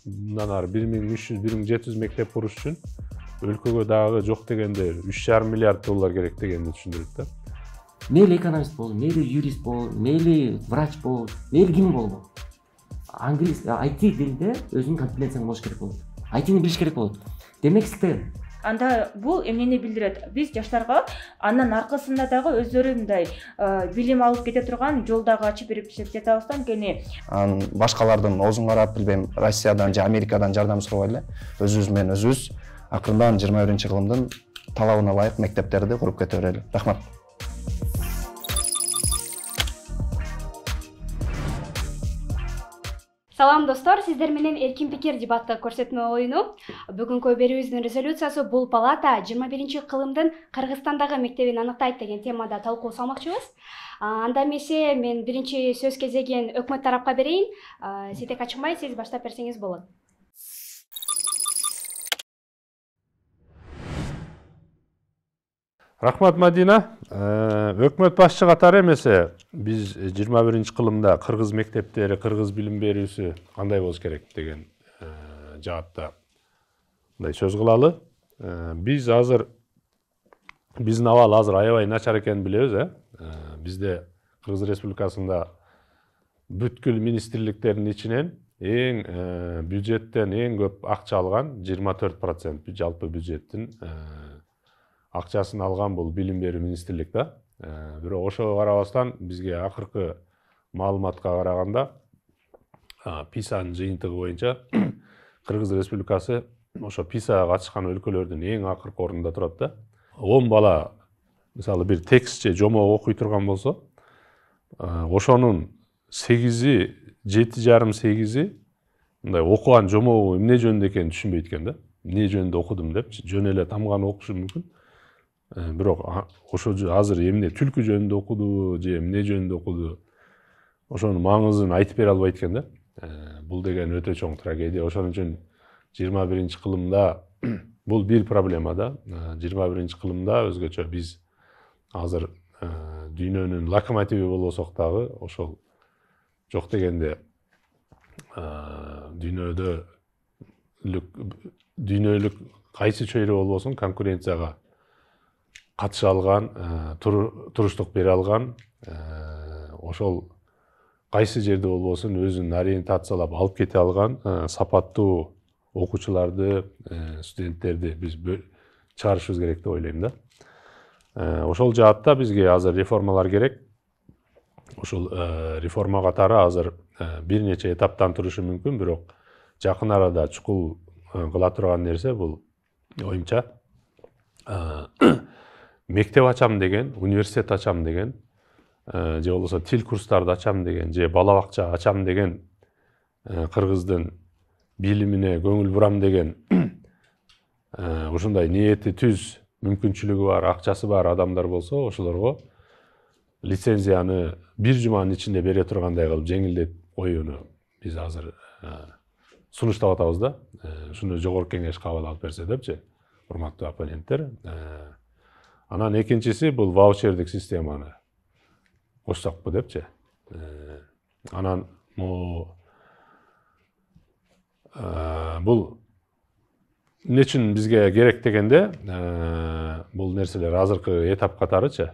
мындан ары 1300-1700 мектеп куруш үчүн өлкөгө дагы жок дегенде 3,5 миллиард доллар керек дегенди түшүндүрөт да. Мейли экономист бол, мейли юрист бол, мейли врач бол, мейли ким болбо. Англис, IT дилде өзүнүн компетенцияң болуш керек болот. IT-ни билиш керек болот. Демек сиздер анда бул эмнени билдирет? Биз жаштарга андан аркасында дагы өздөрү мындай билим алып кете турган жолдогу ачып берип жатабыз да, анткени башкалардын оозун карап, билбейм, Россиядан же Америкадан жардам сурабай эле өзүбүз менен өзүбүз акырындан 21-кылымдын талабына ылайык мектептерди куруп кете берели. Рахмат. Салам достор, сиздер менен эркин пикир дебатты көрсөтмө оюну. Бүгүнкү берүүбүздүн резолюциясы бул палата 21-кылымдын Кыргызстандагы мектебин аныктайт деген темада талкуу салмакчыбыз. Анда эмесе мен биринчи сөз кезегин өкмөт тарапка берейин. Ситек ачыкмай, сиз баштап берсеңиз болот. Рахмат, Мадина. Өкмөт башчы катары эмесе биз 21-кылымда кыргыз мектептери, кыргыз билим берүүсү кандай болуш керек деген жаатта мындай сөз кылалы. Биздин абал азыр аябай начар экенин билебиз, Бизде Кыргыз Республикасында бүткүл министрликтердин ичинен бюджеттен эң көп акча алган 24% жалпы бюджеттин акчасын алган бул билим берүү министрлик да. Бирок ошого карабастан бизге акыркы маалыматка караганда ПИСАнын жыйынтыгы боюнча Кыргыз Республикасы ошо ПИСага катышкан өлкөлөрдүн эң акыркы ордунда турат да. 10 бала мисалы бир текстче жомок окуй турган болсо, ошонун 8-и, 7,5-8-и мындай окуган жомогу эмне жөнүндө экенин түшүнбөйт экен да. Эмне жөнүндө окудум деп, жөн эле тамганы окушу мүмкүн. Бирок ошо азыр эмне түлкү жөнүндө окуду же эмне жөнүндө окуду, ошонун маңызын айтып бере албайт экен да. Бул деген өтө чоң трагедия. Ошон үчүн 21-кылымда бул бир проблема да. 21-кылымда өзгөчө биз азыр дүйнөнүн локомотиви болбосок дагы ошол жок дегенде дүйнөлүк кайсы чөйрө болбосун конкуренцияга катыша алган, туруштук бере алган, ошол кайсы жерде болбосун өзүн ориентациялап алып кете алган сапаттуу окуучуларды, студенттерди биз чыгарышыбыз керек деп ойлойм да. Ошол жаатта бизге азыр реформалар керек. Ошол реформа катары азыр бир нече этаптан турушу мүмкүн, бирок жакын арада чукул кыла турган нерсе бул оюмча мектеп ачам деген, университет ачам деген, же болбосо тил курстарды ачам деген, же бала бакча ачам деген, кыргыздын билимине көңүл бурам деген ушундай ниети түз, мүмкүнчүлүгү бар, акчасы бар адамдар болсо, ошолорго лицензияны бир жуманын ичинде бере тургандай кылып жеңилдетип коюуну биз азыр сунуштап атабыз да. Ушуну жогорку кеңеш кабыл алып берсе депчи, урматтуу оппоненттер. Анан экинчиси бул ваучердик системаны кошсокпу депчи. Анан бул эмне үчүн бизге керек дегенде, бул нерселер азыркы этап катарычы.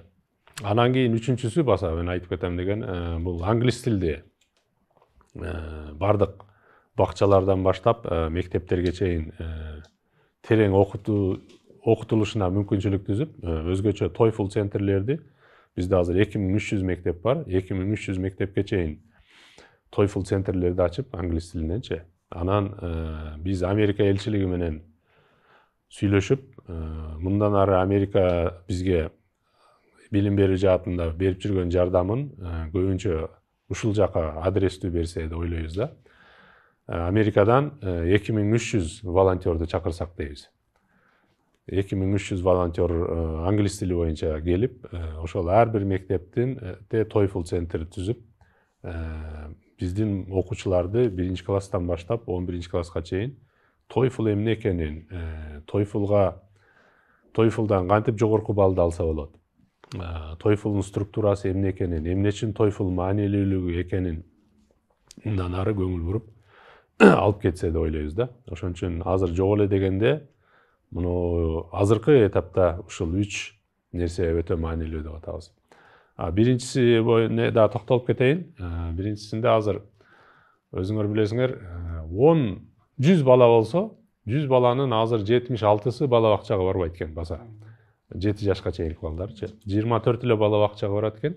Анан кийин үчүнчүсү баса мен айтып кетем деген, бул англис тилди бардык бакчалардан баштап мектептерге чейин терең окутулушуна мүмкүнчүлүк түзүп, өзгөчө TOEFL центрлерди, бизде азыр 2300 мектеп бар, 2300 мектепке чейин TOEFL центрлерди ачып англис тилиненчи. Анан биз Америка элчилиги менен сүйлөшүп, мындан ары Америка бизге билим берүү жаатында берип жүргөн жардамын көбүнчө ушул жака адрестүү берсе деп ойлойбуз да. Америкадан 2300 волонтерду чакырсак дейбиз. 2300 волонтер англис тили боюнча келип, ошол ар бир мектептин TOEFL центр түзүп, биздин окуучуларды 1 класстан баштап 11 класска чейин TOEFL эмне экенин, TOEFLдан кантип жогорку баллды алса болот, TOEFL'нун структурасы эмне экенин, эмне үчүн TOEFL маанилүүлүгү экенин мындан ары көңүл буруп алып кетсе деп ойлойбуз да. Ошон үчүн азыр жок эле дегенде муну азыркы этапта ушул 3 нерсе өтө маанилүү деп атабыз. Биринчиси да токтолуп кетейин. Биринчисинде азыр өзүңөр билесиңер 100 бала болсо 100 баланын азыр 76сы бала бакчага барбайт экен баса. 7 жашка чейинки балдарчы. 24 эле бала бакчага барат экен.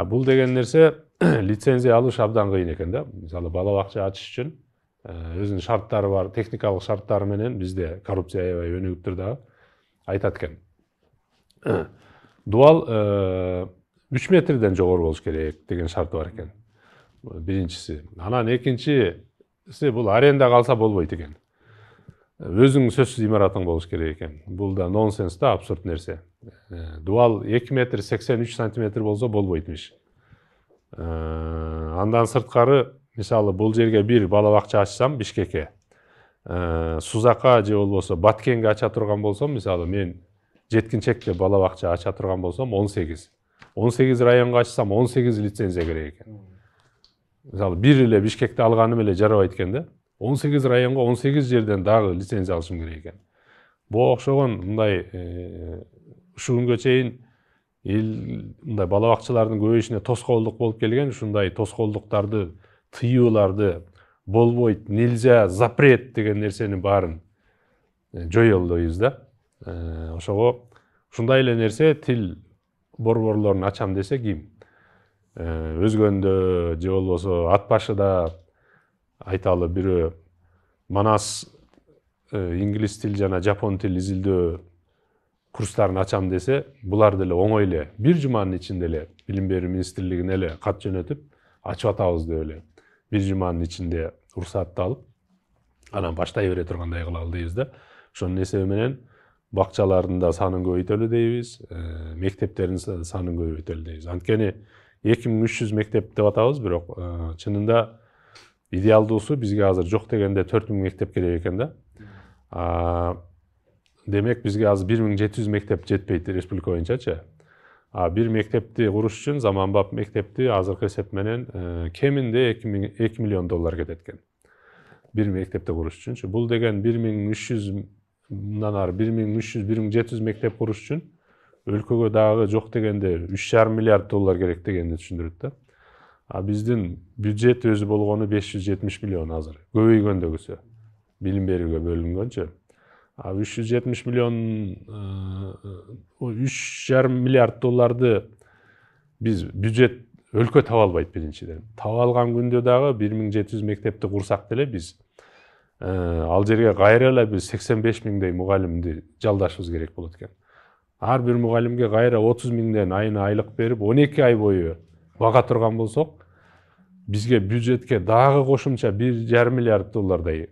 Бул деген нерсе лицензия алыш абдан кыйын экен да. Мисалы бала бакча ачыш үчүн өзүнүн шарттары бар, техникалык шарттары менен бизде коррупция аябай өнүгүп тур дагы айтат экен. Дуал 3 метрден жогору болуш керек деген шарты бар экен. Биринчиси. Анан экинчиси бул аренда калса болбойт экен. Өзүң сөзсүз имаратың болуш керек экен. Бул да нонсенс да, абсурд нерсе. Дуал 2 метр 83 сантиметр болсо болбойтмуш. Андан сырткары, мисалы бул жерге бир бала бакча ачсам Бишкекке, Сузакка же болбосо Баткенге ача турган болсом, мисалы мен жеткинчекте бала бакча ача турган болсом 18. 18 районго ачсам 18 лицензия керек экен. Мисалы бир эле Бишкекте алганым эле жарабайт экен да. 18 районго 18 жерден дагы лицензия алышым керек экен. Буга окшогон мындай ушу күнгө чейин мындай бала бакчалардын көбөйүшүнө тоскоолдук болуп келген, ушундай тоскоолдуктарды, тыюуларды болбойт, нельзя, запрет деген нерсенин баарын жоёлдойбуз да. Ошого ушундай эле нерсе тил борборлорун ачам десе ким? Өзгөндө же болбосо ат башыда айталы бирөө Манас инглиз тил жана жапон тил изилдөө курстарын ачам десе, булар деле оңой эле бир жуманын ичинде эле билим берүү министрлигине эле кат жөнөтүп, ачып атабыз деп эле бир жуманын ичинде уруксатты алып, анан баштай бере тургандай кылалы дейбиз да. Ошонун эсеби менен бакчалардын да санын көбөйтөлү дейбиз, мектептердин санын көбөйтөлү дейбиз. Анткени 2300 мектеп деп атабыз, бирок чынында идеалдуусу бизге азыр жок дегенде 4000 мектеп керек экен да. Демек бизге азыр 1700 мектеп жетпейт республика боюнчачы. Бир мектепти куруш үчүн заманбап мектепти азыркы эсеп менен кеминде 2 миллион доллар кетет экен. Бир мектепти куруш үчүнчү. Бул деген 1300 мындан ары 1300-1700 мектеп куруш үчүн өлкөгө дагы жок дегенде 3,5 миллиард доллар керек дегенди түшүндүрөт да. Биздин бюджет өзү болгону 570 миллион азыр. Көбөйгөндөгүсү билим берүүгө бөлүнгөнчү. 370 миллион 3,5 миллиард долларды биз бюджет өлкө таба албайт биринчиден. Таба алган күндө дагы 1700 мектепти курсак деле биз ал жерге кайра эле биз 85 миңдей мугалимди жалдашыбыз керек болот экен. Ар бир мугалимге кайра 30 миңден айына айлык берип 12 ай бою бага турган болсок, бизге бюджетке дагы кошумча 1,5 миллиард доллардай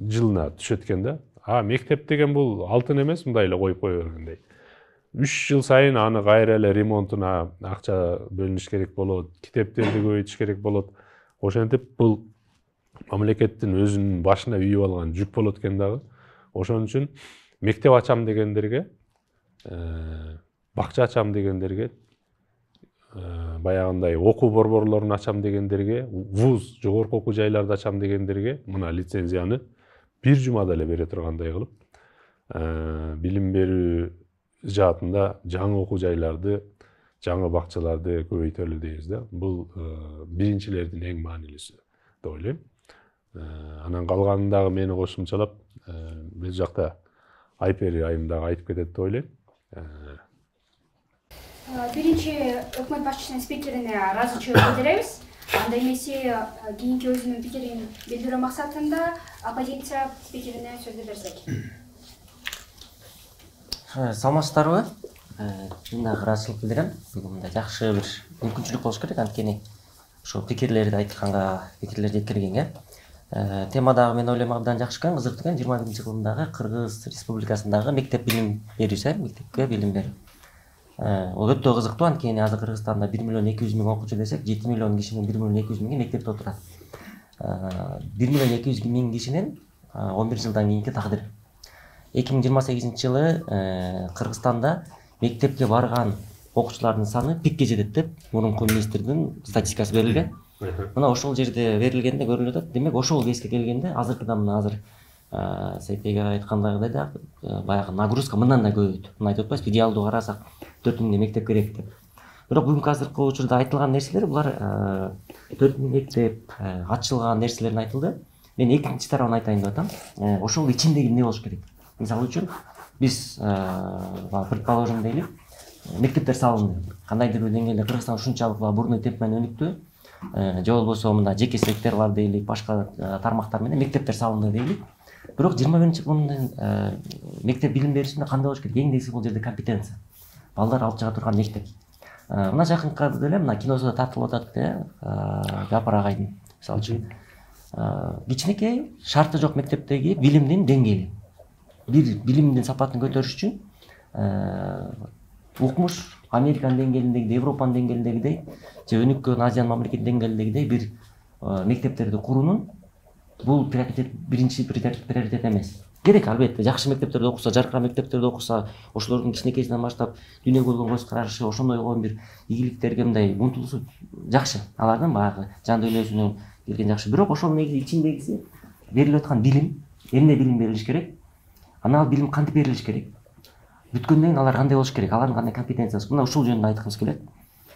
жылына түшөт экен да. Мектеп деген бул алтын эмес, мындай эле коюп кое бергендей. 3 жыл сайын аны кайра эле ремонтуна акча бөлүнүш керек болот, китептерди көбөйтүш керек болот. Ошентип бул мамлекеттин өзүнүн башына үйүп алган жүк болот экен дагы. Ошон үчүн мектеп ачам дегендерге, бакча ачам дегендерге, баягындай окуу борборлорун ачам дегендерге, вуз, жогорку окуу жайларды ачам дегендерге мына лицензияны бир жумада эле бере тургандай кылып, билим берүү жаатында жаңы окуу жайларды, жаңы бакчаларды көбөйтөлү дейбиз да. Бул биринчилердин эң маанилүүсү деп ойлойм. Анан калганын дагы мени кошумчалап, бул жакта Айпери айым дагы айтып кетет деп ойлойм. Биринчи өкмөт башчысынын спикерине ыраазычылык билдиребиз. Анда эмесе кийинки өзүнүн пикирин билдирүү максатында оппозиция спикерине сөздү берсек. Саламатсыздарбы? Мен дагы ыраазычылык билдирем. Бүгүн мындай жакшы бир мүмкүнчүлүк болуш керек, анткени ошо пикирлерди айтканга, пикирлерди жеткиргенге. Тема дагы мен ойлойм абдан жакшы экен, кызыктуу экен. 21-кылымдагы Кыргыз Республикасындагы мектеп билим берүүсү, мектепке билим берүү. Ол өтө кызыктуу, анткени азыр Кыргызстанда 1 миллион 200 миң окуучу десек, 7 миллион кишинин 1 миллион 200 миңи мектепте отурат. 1 миллион 200 миң кишинин 11 жылдан кийинки тагдыры. 2028-жылы Кыргызстанда мектепке барган окуучулардын саны пикке жетет деп мурунку министрдин статистикасы берилген. мына ошол жерде берилгенде көрүнүп атат. Демек ошол кезге келгенде азыркыдан мына азыр Сейтеге айткандагыдай да баягы нагрузка мындан да көп. Мына айтып атпайсызбы, идеалдуу карасак 4000 мектеп керек деп. Бирок бүгүнкү азыркы учурда айтылган нерселер булар 4000 мектеп ачылган нерселерин айтылды. Мен экинчи тарабын айтайын деп атам. Ошол ичиндеги эмне болуш керек? Мисалы үчүн биз предположим дейли, мектептер салынды. Кандайдыр бир деңгээлде Кыргызстан ушунчалык бурный темп менен өнүктү. Же болбосо мында жеке секторлар дейли, башка тармактар менен мектептер салынды дейли. Бирок 21-кылымдын мектеп билим берүүсүндө кандай болуш керек? Эң негизги бул жерде компетенция. Балдар алып чыга турган мектеп. Мына жакынкы эле мына киносунда тартылып атат Жапар агайдын мисалы үчүн кичинекей шарты жок мектептеги билимдин деңгээли. Бир билимдин сапатын көтөрүш үчүн укмуш Американын деңгээлиндегидей, Европанын деңгээлиндегидей, же өнүккөн Азиянын мамлекетинин деңгээлиндегидей бир мектептерди куруунун бул биринчи приоритет эмес. Керек, албетте, жакшы мектептерде окуса, жаркыраа мектептерде окуса, ошолордун кичинекейсинен баштап дүйнөгө болгон көз карашы, ошондой койгон бир ийгиликтерге мындай умтулуусу жакшы. Алардын баягы жан дүйнөсүнө келген жакшы. Бирок ошол негизи ичиндегиси берилип аткан билим, эмне билим берилиш керек? Анан ал билим кантип берилиш керек? Бүткөндөн кийин алар кандай болуш керек? Алардын кандай компетенциясы? Мына ушул жөнүндө айткыбыз келет.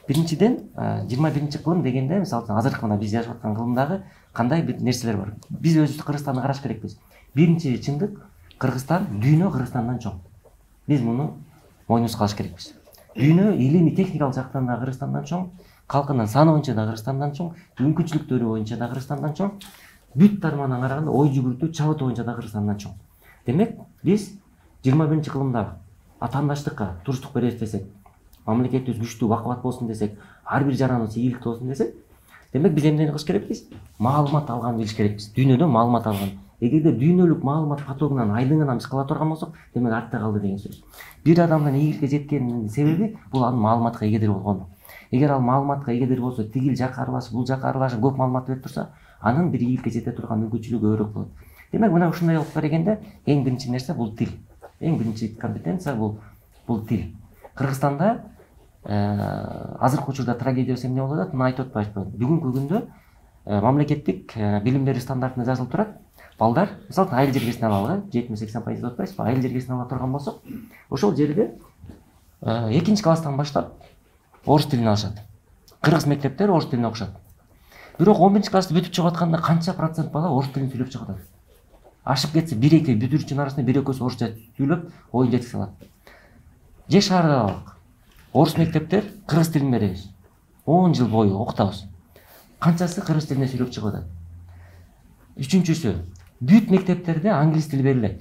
Биринчиден, 21-кылым дегенде, мисалы үчүн азыркы мына биз жашап аткан кылымдагы кандай бир нерселер бар? Биз өзүбүз Кыргызстанды караш керекпиз. Биринчи чындык, Кыргызстан дүйнө Кыргызстандан чоң. Биз муну мойнубузга алыш керекпиз. Дүйнө илимий техникалык жактан да Кыргызстандан чоң, калкынын саны боюнча да Кыргызстандан чоң, мүмкүнчүлүктөрү боюнча да Кыргызстандан чоң, бүт тармагынан караганда ой жүгүртүү, чабыты боюнча да Кыргызстандан чоң. Демек, биз 21-кылымда атаандаштыкка туруштук беребиз десек, мамлекетибиз күчтүү бакубат болсун десек, ар бир жараныбыз ийгиликтүү болсун десек, демек биз эмнени кылыш керекпиз? Маалымат алганды билиш керекпиз. Дүйнөдөн маалымат алган. Эгерде дүйнөлүк маалымат потогунан айдыңынан биз кала турган болсок, демек артта калды деген сөз. Бир адамдын ийгиликке жеткенинин себеби бул анын маалыматка эгедир болгону. Эгер ал маалыматка эгедир болсо, тигил жака аралашып, бул жака аралашып көп маалымат берип турса, анын бир ийгиликке жете турган мүмкүнчүлүгү өрөөк болот. Демек, мына ушундай алып келгенде эң биринчи нерсе бул тил. Эң биринчи компетенция бул тил. Кыргызстанда азыркы учурда трагедиясы эмне болуп атат? Мына айтып атпайсызбы? Бүгүнкү күндө мамлекеттик билим берүү стандартында жазылып турат. Балдар, мисалы айыл жергесин алалы, 70-80% деп атпайсызбы? Айыл жергесин ала турган болсок, ошол жерде экинчи класстан баштап орус тилин алышат. Кыргыз мектептер орус тилине окушат. Бирок 11-классты бүтүп чыгып атканда канча процент бала орус тилин сүйлөп чыгып атат? Ашып кетсе, 1-2 бүтүрүүчүнүн арасында 1-2 орусча сүйлөп, оюн жеткизе алат. Же шаарда алалык. Орус мектептер кыргыз тилин беребиз. 10 жыл бою окутабыз. Канчасы кыргыз тилинде сүйлөп чыгып атат? Үчүнчүсү, бүт мектептерде англис тили берилет.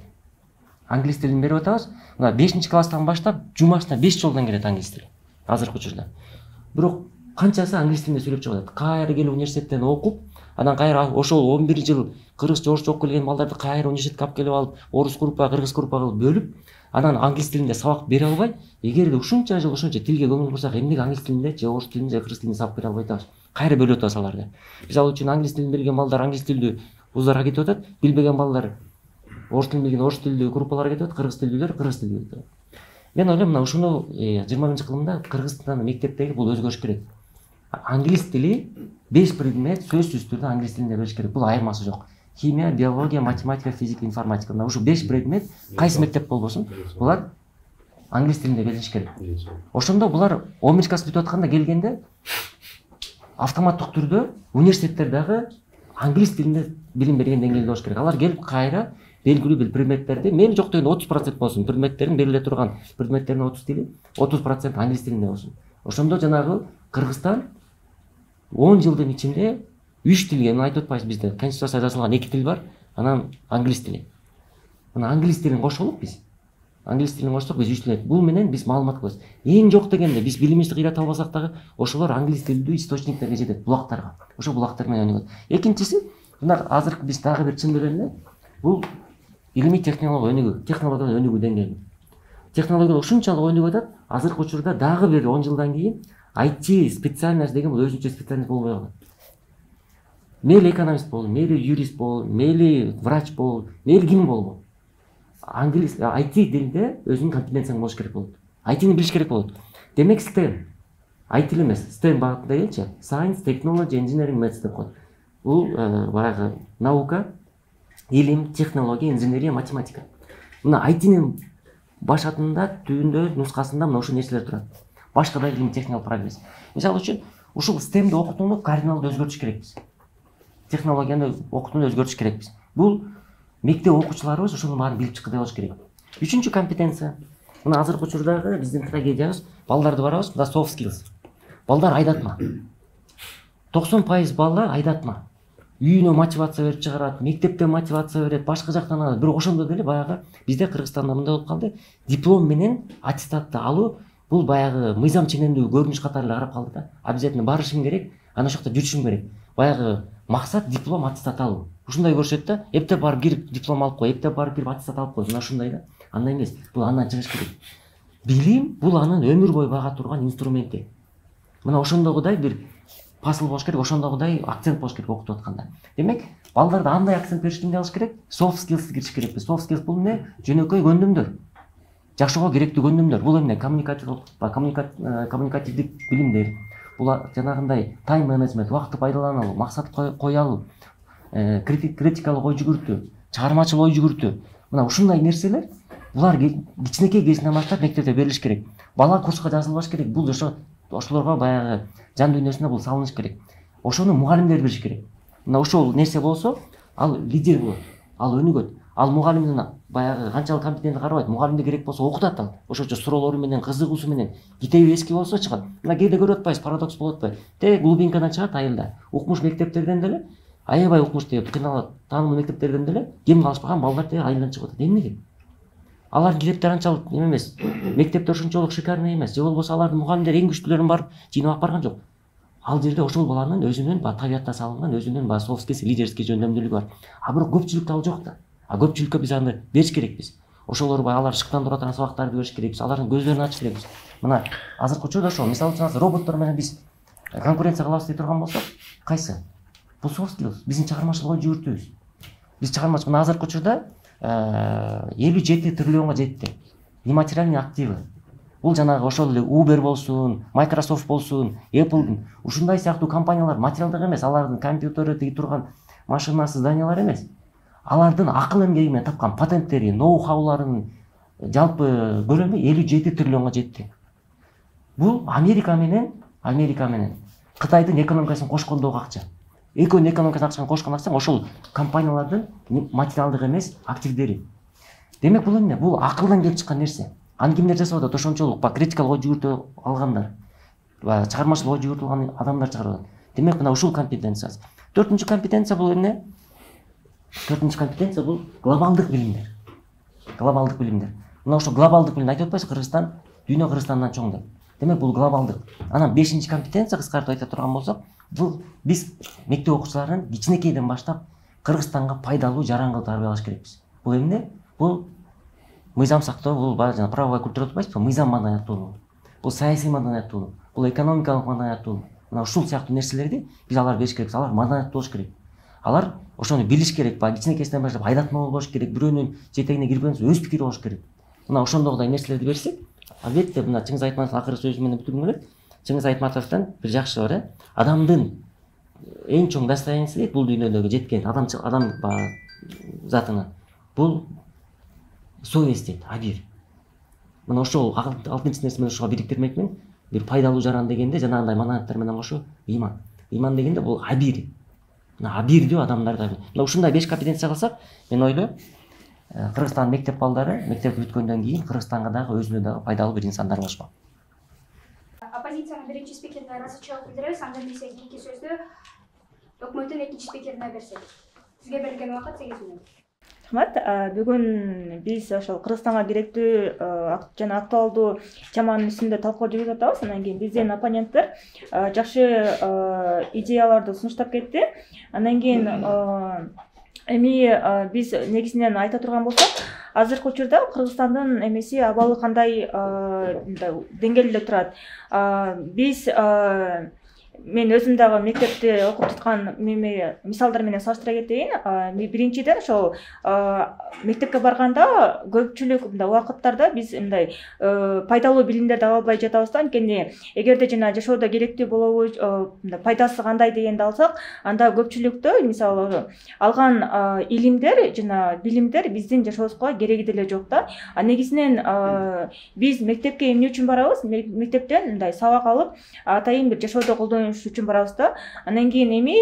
Англис тилин берип атабыз. Мына 5-класстан баштап жумашына 5 жолдон келет англис тили. Азыркы учурда. Бирок канчасы англис тилинде сүйлөп чыгып атат? Кайра келип университеттен окуп, анан кайра ошол 11 жыл кыргызча орусча окуп келген балдарды кайра университетке алып келип алып, орус группа, кыргыз группа кылып бөлүп, анан англис тилинде сабак бере албай, эгерде ушунча жыл ошончо тилге көңүл бурсак, эмнеге англис тилинде же орус тилинде же кыргыз тилинде сабак бере албай атабыз? Кайра бөлүп атабыз аларды. Мисалы үчүн англис тилин билген балдар англис тилдүү вуздарга кетип атат, билбеген балдар орус тилин билген орус тилдүү группаларга кетип атат, кыргыз тилдүүлөр кыргыз тилдүү кетип атат. Мен ойлойм, мына ушуну 21-кылымда Кыргызстандын мектептеги бул өзгөрүш керек. Англис тили 5 предмет сөзсүз түрдө англис тилинде бериш керек. Бул айырмасы жок. Химия, биология, математика, физика, информатика. Мына ушу 5 предмет кайсы мектеп болбосун, булар англис тилинде берилиш керек. Ошондо булар 11-класс бүтүп атканда келгенде автоматтык түрдө университеттер дагы англис тилинде билим берген деңгээлде болуш керек. Алар келип кайра белгилүү бир предметтерди, мейли жок дегенде 30% болсун, предметтерин бериле турган предметтердин 30% англис тилинде болсун. Ошондо жанагы Кыргызстан 10 жылдын ичинде 3 тилге, айтып атпайбыз бизде конституцияда жазылган 2 тил бар, анан англис тили. Мына англис тилин кошолуп биз. Англис тилин кошсок биз 3 тил. Бул менен биз маалымат кылабыз. Эң жок дегенде биз билимибизди кыйрата албасак дагы ошолор англис тилдүү источниктерге жетет, булактарга. Ошо булактар менен өнүгөт. Экинчиси, мына азыркы биз дагы бир чын белемде, бул илимий технология өнүгүү деңгээли. Технология ушунчалык өнүгүп атат, азыркы учурда дагы бир 10 жылдан кийин IT специальность деген бул өзүнчө специальность болбой калат. Мейли экономист бол, мейли юрист бол, мейли врач бол, мейли ким болбо. IT дилинде өзүнүн компетенцияң болуш керек болот. IT-ни билиш керек болот. Демек STEM. IT эле эмес, STEM багытында келчи. Science, Technology, Engineering, Maths деп коет. Бул баягы наука, илим, технология, инженерия, математика. Мына IT-нин баш атында, түбүндө, нускасында мына ушул нерселер турат. Башка да илим, техникалык прогресс. Мисалы үчүн, ушул STEM-ди окутууну кардиналдуу өзгөртүш керекпиз. Технологияны окутууну өзгөртүш керекпиз. Бул мектеп окуучуларыбыз ошонун баарын билип чыккыдай болуш керек. Үчүнчү компетенция. Мына азыркы учурдагы биздин трагедиябыз, балдарды барабыз, мында soft skills. Балдар айдатма. 90% балдар айдатма. Үйүнө мотивация берип чыгарат, мектепте мотивация берет, башка жактан алат. Бирок ошондо деле баягы бизде Кыргызстанда мындай болуп калды. Диплом менен аттестатты алуу бул баягы мыйзам ченемдүү көрүнүш катары эле карап калды да. Обязательно барышым керек, ана жакта жүрүшүм керек. Баягы максат диплом, аттестат алуу. Ушундай көрүшөт да. Эптеп барып кирип диплом алып кой, эптеп барып кирип аттестат алып кой. Мына ушундай да. Андай эмес. Бул андан чыгыш керек. Билим бул анын өмүр бою бага турган инструменти. Мына ошондогудай бир посыл болуш керек, ошондогудай акцент болуш керек окутуп атканда. Демек, балдарда андай акцент беришти эмне кылыш керек? Soft skills кириш керекпиз. Soft skills бул эмне? Жөнөкөй көндүмдөр. Жашоого керектүү көндүмдөр. Бул эмне? Коммуникативдик билимдер. Бул жанагындай тайм менеджмент, убакытты пайдалана алуу, максат кое алуу, критикалык ой жүгүртүү, чыгармачыл ой жүгүртүү. Мына ушундай нерселер булар кичинекей кезинен баштап мектепте берилиш керек. Бала курска жазылбаш керек. Бул ошолорго баягы жан дүйнөсүнө бул салыныш керек. Ошону мугалимдер бериш керек. Мына ошол нерсе болсо, ал лидер болот, ал өнүгөт. Ал мугалимдин баягы канчалык компетентти карабайт. Мугалимде керек болсо окутат ал. Ошочо суроолору менен, кызыгуусу менен, китеби эски болсо чыгат. Мына кээде көрүп атпайбыз, парадокс болуп атпайбы? Те глубинкадан чыгат айылда. Укмуш мектептерден деле, аябай укмуш деп кыйналат. Таанымдуу мектептерден деле кем калышпаган балдар те айылдан чыгып атат. Эмнеге? Алардын китептери анчалык эме эмес. Мектепте ошончолук шикарный эмес. Же болбосо алардын мугалимдери эң күчтүүлөрүн барып жыйнап алып барган жок. Ал жерде ошол баланын өзүнүн табиятта салынган, өзүнүн soft skills, лидерский жөндөмдүүлүгү бар. А бирок көпчүлүктө ал жок да. А көпчүлүккө биз аны бериш керекпиз. Ошолор алар шыктан тура турган сабактарды бериш керекпиз. Алардын көздөрүн ачыш керекпиз. Мына азыркы учурда ошол, мисалы үчүн роботтор менен биз конкуренция кылабыз дей турган болсок, кайсы? Бул soft skills, биздин чыгармачыл ой жүгүртүүбүз. Биз чыгармачыл, мына азыркы учурда 57 триллионго жетти. Нематериальный активы. Бул жанагы ошол эле Uber болсун, Microsoft болсун, Apple ушундай сыяктуу компаниялар материалдык эмес, алардын компьютери, тиги турган машинасы, зданиялар эмес. Алардын акыл эмгеги менен тапкан патенттери, ноу-хауларын жалпы көлөмү 57 триллионго жетти. Бул Америка менен Кытайдын экономикасын кошкондогу акча. Экөөнүн экономикасын акчаны кошкон акча ошол компаниялардын материалдык эмес активдери. Демек бул эмне? Бул акылдан келип чыккан нерсе. Аны кимдер жасап атат? Ошончолук критикалык ой жүгүртүп алгандар, чыгармачыл ой жүгүртүп алган адамдар чыгарып атат. Демек мына ушул компетенциясы. Төртүнчү компетенция бул эмне? Төртүнчү компетенция бул глобалдык билимдер. Глобалдык билимдер. Мына ошо глобалдык билим айтып атпайсыз, Кыргызстан дүйнө Кыргызстандан чоң деп. Демек бул глобалдык. Анан бешинчи компетенция кыскартып айта турган болсок, бул биз мектеп окуучуларын кичинекейден баштап Кыргызстанга пайдалуу жарангыл тарбиялаш керекпиз. Бул эмне? Бул мыйзам сактоо, бул жана правовой культура деп атпайсызбы? Мыйзам маданияттуулугу. Бул саясий маданияттуулук, бул экономикалык маданияттуулук. Мына ушул сыяктуу нерселерди биз алар бериш керекпиз. Алар маданияттуу болуш керек. Алар ошону билиш керек, кичинекейсинен баштап айдатма болбош керек, бирөөнүн жетегине кирип өз пикири болуш керек. Мына ошондогудай нерселерди берсек, албетте мына Чыңгыз Айтматов акыркы сөзү менен бүтүргүм келет. Чыңгыз Айтматовдон бир жакшы бар, адамдын эң чоң достоинствосы дейт бул дүйнөдөгү жеткен адам затынан. Бул совесть дейт, абир. Мына ошол алтынчы нерсе менен ошого бириктирмекмин. Бир пайдалуу жаран дегенде жанагындай манаяттар менен кошо ыйман. Ыйман дегенде бул абир. Мына абирдүү адамдарда. Мына ушундай 5 компетенция кылсак, мен ойлойм, Кыргызстан мектеп балдары мектеп бүткөндөн кийин Кыргызстанга дагы өзүнө дагы пайдалуу бир инсандар болушмак. Оппозициянын биринчи спикерине ыраазычылык билдиребиз, андан кийин кийинки сөздү өкмөттүн экинчи спикерине берсек. Сизге берилген убакыт 8 мүнөт. Рахмат. Бүгүн биз ошол Кыргызстанга керектүү жана актуалдуу теманын үстүндө талкуу жүргүзүп атабыз. Анан кийин бизден оппоненттер жакшы идеяларды сунуштап кетти. Андан кийин эми биз негизинен айта турган болсок, азыркы учурда Кыргызстандын эмеси абалы кандай деңгээлде турат? Биз мен өзүм дагы мектепте окуп жаткан мисалдар менен салыштыра кетейин. Биринчиден ошол мектепке барганда көпчүлүк мындай убакыттарда биз мындай пайдалуу билимдерди ала албай жатабыз да. Анткени эгерде жана жашоодо керектүү болобу, пайдасы кандай дегенди алсак, анда көпчүлүктө мисалы алган илимдер жана билимдер биздин жашообузга кереги деле жок да. Негизинен биз мектепке эмне үчүн барабыз? Мектептен мындай сабак алып, атайын бир жашоодо колдонуш үчүн барабыз да. Андан кийин эми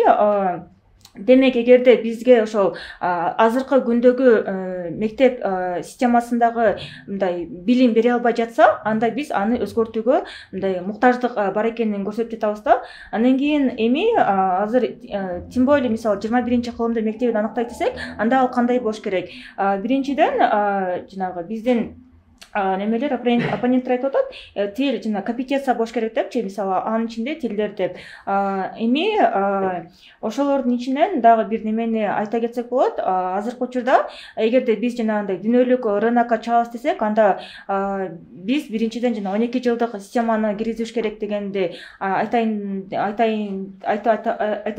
демек эгерде бизге ошол азыркы күндөгү мектеп системасындагы мындай билим бере албай жатса, анда биз аны өзгөртүүгө мындай муктаждык бар экенин көрсөтүп жатабыз да. Андан кийин эми азыр тем более мисалы 21 кылымда мектебин аныктайт десек, анда ал кандай болуш керек? Биринчиден жанагы биздин немелер оппоненттер айтып атат, тил жана компетенция болуш керек депчи, мисалы анын ичинде тилдер деп. Эми ошолордун ичинен дагы бир немени айта кетсек болот. Азыркы учурда эгерде биз жанагындай дүйнөлүк рынокко чыгабыз десек, анда биз биринчиден жана 12 жылдык системаны киргизиш керек дегенди айта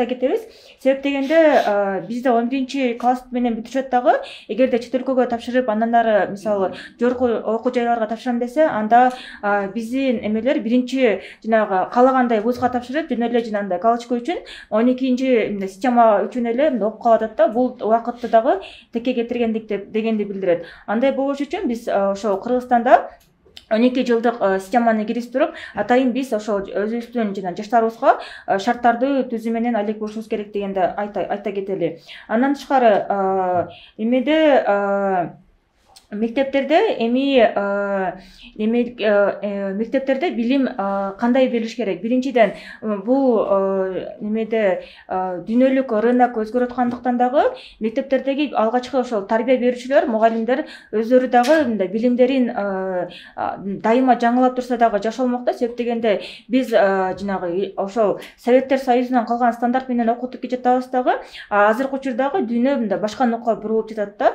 кетебиз. Себеп дегенде бизде 11 класс менен бүтүшөт дагы, эгерде чет өлкөгө тапшырып, андан ары мисалы жогорку окуу жайларга тапшырам десе, анда биздин эмелер биринчи жанагы каалагандай вузга тапшырып, жөн эле жанагындай галочка үчүн 12 система үчүн эле окуп калып атат да. Бул убакытты дагы текке кетиргендик дегенди билдирет. Андай болуш үчүн биз ошо Кыргызстанда 12 жылдык системаны киргизип туруп, атайын биз ошол өзүбүздүн жана жаштарыбызга шарттарды түзүү менен алек болушубуз керек дегенди айта кетели. Андан тышкары эмеде мектептерде эми мектептерде билим кандай берилиш керек? Биринчиден бул немеде дүйнөлүк рынок өзгөрүп аткандыктан дагы мектептердеги алгачкы ошол тарбия берүүчүлөр, мугалимдер өздөрү дагы мындай билимдерин дайыма жаңылап турса дагы жашолмок да. Себеп дегенде биз жанагы ошол Советтер Союзунан калган стандарт менен окутуп жатабыз дагы, азыркы учурдагы дүйнө мындай башка нукка бурулуп жатат да.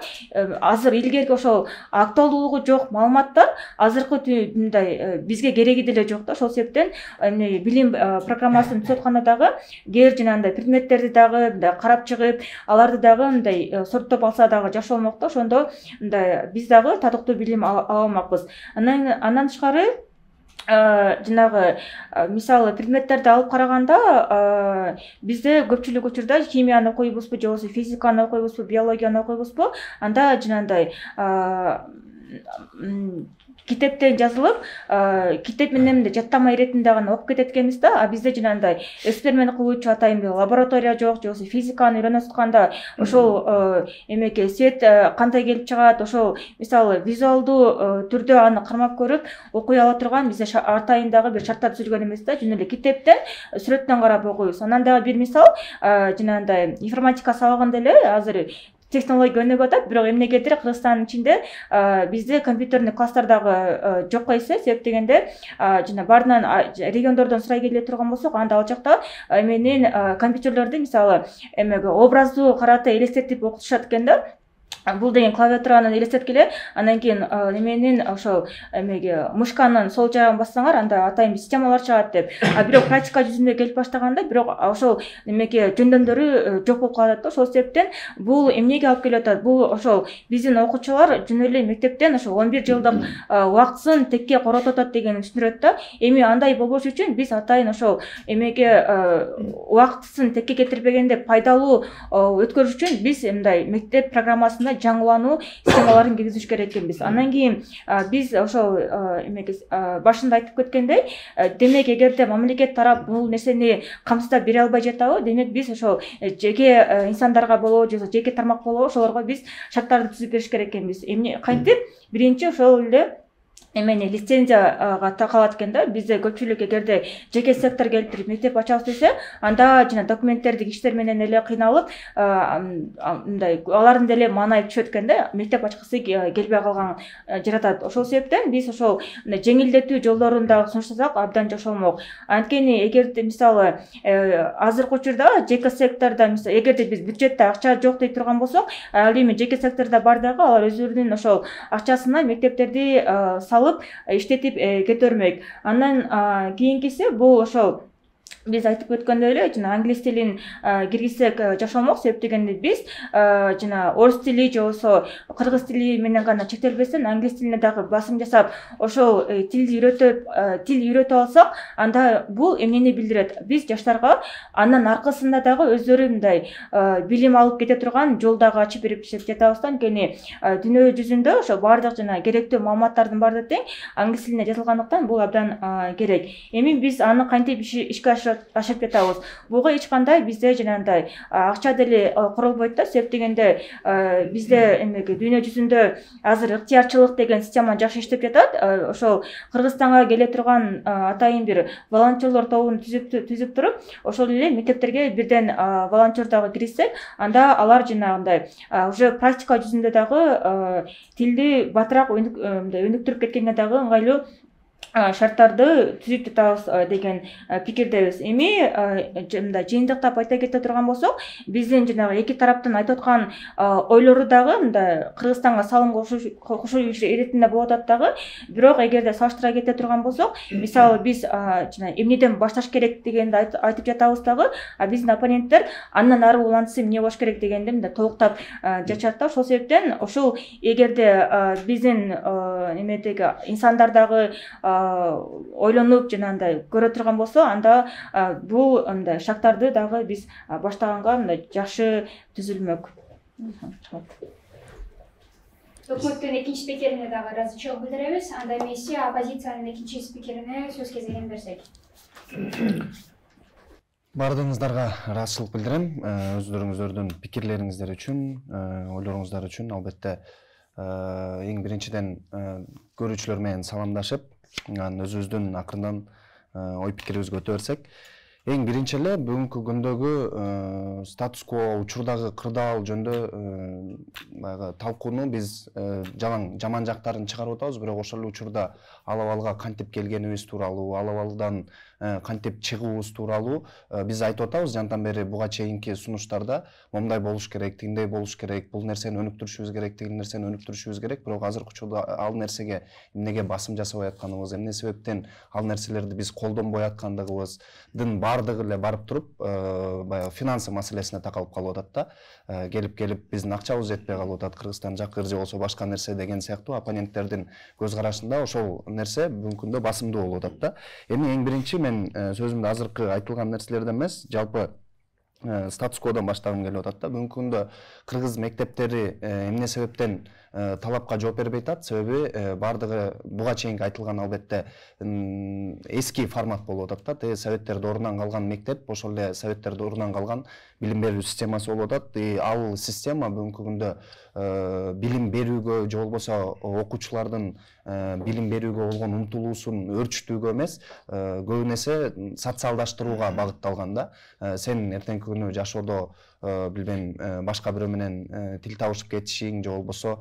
Азыр илгерки ошол актуалдуулугу жок маалыматтар азыркы мындай бизге кереги деле жок да. Ошол себептен билим программасын түзүп атканда дагы кээ бир жанагындай предметтерди дагы мындай карап чыгып, аларды дагы мындай сорттоп алса дагы жакшы болмок да. Ошондо мындай биз дагы татыктуу билим ала алмакпыз. Андан тышкары жанагы мисалы предметтерди алып караганда бизде көпчүлүк учурда химияны окуйбузбу, же болбосо физиканы окуйбузбу, биологияны окуйбузбу, анда жанагындай китептен жазылып, китеп менен жаттама иретинде гана окуп кетет экенбиз да. А бизде жанагындай эксперимент кылуучу атайын бир лаборатория жок, же болбосо физиканы үйрөнүп атканда ошол эмеке свет кандай келип чыгат, ошол мисалы визуалдуу түрдө аны кармап көрүп окуй ала турган бизде атайын дагы бир шарттар түзүлгөн эмес да. Жөн эле китептен, сүрөттөн карап окуйбуз. Анан дагы бир мисал жанагындай информатика сабагында эле азыр технология өнүгүп атат, бирок эмнегедир Кыргызстандын ичинде бизде компьютерный класстар дагы жокко эсе. Себеп дегенде жана баарынан региондордон сурай келе турган болсок, анда ал жакта эменин компьютерлерди мисалы эмеге образдуу карата элестетип окутушат экен да. Бул деген клавиатураны элестеткиле, андан кийин неменин ошол эмеге мышканын сол жагын бассаңар, анда атайын бир системалар чыгат деп. Бирок практика жүзүндө келип баштаганда, бирок ошол эмеге жөндөмдөрү жок болуп калат да. Ошол себептен бул эмнеге алып келип атат? Бул ошол биздин окуучулар жөн эле мектептен ошол 11 жылдык убактысын текке коротуп атат дегенди түшүнүрөт да. Эми андай болбош үчүн биз атайын ошол эмеге убактысын текке кетирбегенде пайдалуу өткөрүш үчүн биз мындай мектеп программасында жаңылануу системаларын киргизиш керек экенбиз. Андан кийин биз ошол эмеге башында айтып кеткендей, демек эгерде мамлекет тарап бул нерсени камсыздап бере албай жатабы, демек биз ошол жеке инсандарга болобу, же жеке тармак болобу, ошолорго биз шарттарды түзүп бериш керек экенбиз. Эмне кантип? Биринчи ошол эле эмени лицензияга такалат экен да. Бизде көпчүлүк эгерде жеке сектор келтирип мектеп ачабыз десе, анда жана документтерди иштер менен эле кыйналып, мындай алардын деле маанайы түшөт экен да. Мектеп ачкысы келбей калган жаратат. Ошол себептен биз ошол жеңилдетүү жолдорун дагы сунуштасак абдан жакшы болмок. Анткени эгерде мисалы азыркы учурда жеке сектордо мисалы эгерде биз бюджетте акча жок дей турган болсок, ал эми жеке сектордо бар дагы алар өздөрүнүн ошол акчасына мектептерди салып иштетип кетөрмөк. Андан кийинкиси бул ошол биз айтып өткөндөй эле жана англис тилин киргизсек жашолмок, себеп дегенде биз жана орус тили же болбосо кыргыз тили менен гана чектелбестен англис тилине дагы басым жасап ошол тил үйрөтүп алсак, анда бул эмнени билдирет? Биз жаштарга андан аркасында дагы өздөрү мындай билим алып кете турган жол дагы ачып берип жатабыз да. Анткени дүйнө жүзүндө ошо баардык жана керектүү маалыматтардын баардыгы тең англис тилинде жазылгандыктан бул абдан керек. Эми биз аны кантип ишке ашырып жатабыз? Буга эч кандай бизде жанагындай акча деле курулбойт да, себеп дегенде бизде эмеге дүйнө жүзүндө азыр ыктыярчылык деген система жакшы иштеп жатат. Ошол Кыргызстанга келе турган атайын бир волонтерлор тобун түзүп туруп, ошол эле мектептерге бирден волонтер дагы киргизсек, анда алар жанагындай уже практика жүзүндө дагы тилди батыраак өнүктүрүп кеткенге дагы ыңгайлуу шарттарды түзүп жатабыз деген пикирдебиз. Эми мындай жыйынтыктап айта кете турган болсок, биздин жанагы эки тараптын айтып аткан ойлору дагы мындай Кыргызстанга салым кошуу иретинде болуп атат дагы. Бирок эгерде салыштыра кете турган болсок, мисалы биз жана эмнеден башташ керек дегенди айтып жатабыз дагы, биздин оппоненттер андан ары улантысы эмне болуш керек дегенди мындай толуктап жачат да. Ошол себептен ушул эгерде биздин эмедеги инсандар дагы ойлонуп жанагындай көрө турган болсо, анда бул мындай шарттарды дагы биз баштаганга мындай жакшы түзүлмөк. Өкмөттүн экинчи спикерине дагы ыраазычылык билдиребиз. Анда эмесе оппозициянын экинчи спикерине сөз кезегин берсек. Бардыгыңыздарга ыраазычылык билдирем. Өздөрүңүздөрдүн пикирлериңиздер үчүн, ойлоруңуздар үчүн албетте эң биринчиден көрүүчүлөр менен саламдашып, өзүбүздүн акырындан ой пикирибизге өтө берсек, эң биринчи эле бүгүнкү күндөгү статус кво, учурдагы кырдаал жөнүндө баягы талкууну биз жаман жактарын чыгарып атабыз, бирок ошол эле учурда ал абалга кантип келгенибиз тууралуу, ал абалдан кантип чыгуубуз тууралуу биз айтып атабыз жантан бери буга чейинки сунуштарда. Момундай болуш керек, тигиндей болуш керек, бул нерсени өнүктүрүшүбүз керек, тигил нерсени өнүктүрүшүбүз керек. Бирок азыркы учурда ал нерсеге эмнеге басым жасабай атканыбыз, эмне себептен ал нерселерди биз колдонбой аткандыгыбыздын бардыгы эле барып туруп баягы финансы маселесине такалып калып атат да. Келип биздин акчабыз жетпей калып атат, Кыргызстан жакыр же болсо башка нерсе деген сыяктуу оппоненттердин көз карашында ошол нерсе бүгүнкү күндө басымдуу болуп атат да. Эми эң биринчи мен сөзүмдө азыркы айтылган нерселерден эмес, жалпы статус кводон баштагым келип атат да. Бүгүнкү күндө кыргыз мектептери эмне себептен талапка жооп бербей атат? Себеби бардыгы буга чейинки айтылган албетте эски формат болуп атат да. Советтерде орунан калган мектеп, ошол эле советтерде орунан калган билим берүү системасы болуп атат. Ал система бүгүнкү күндө билим берүүгө же болбосо окуучулардын билим берүүгө болгон умтулуусун өөрчүтүүгө эмес, көбүн эсе социалдаштырууга багытталган да. Сен эртеңки күнү жашоодо билбейм башка бирөө менен тил табышып кетишиң же болбосо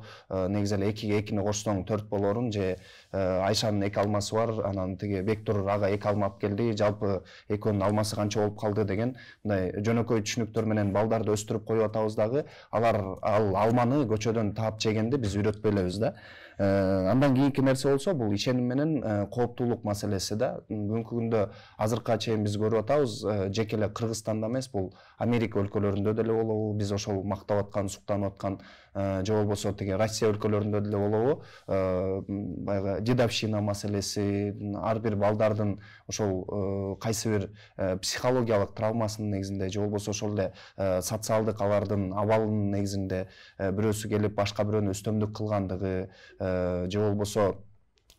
негизи эле экини кошсоң 4 болорун, же Айшанын 2 алмасы бар, анан тиги Бектур ага 2 алма алып келди, жалпы экөөнүн алмасы канча болуп калды деген мындай жөнөкөй түшүнүктөр менен балдарды өстүрүп коюп атабыз дагы. Алар ал алманы көчөдөн таап жегенди биз үйрөтпөй элебиз да. Андан кийинки нерсе болсо бул ишеним менен кооптуулук маселеси да. Бүгүнкү күндө азыркыга чейин биз көрүп атабыз, жеке эле Кыргызстанда эмес, бул Америка өлкөлөрүндө деле болобу, биз ошол мактап аткан, суктанып аткан же болбосо тиги Россия өлкөлөрүндө деле болобу, баягы дедовщина маселеси, ар бир балдардын ошол кайсы бир психологиялык травмасынын негизинде же болбосо ошол эле социалдык алардын абалынын негизинде бирөөсү келип башка бирөөнү өстөмдүк кылгандыгы же болбосо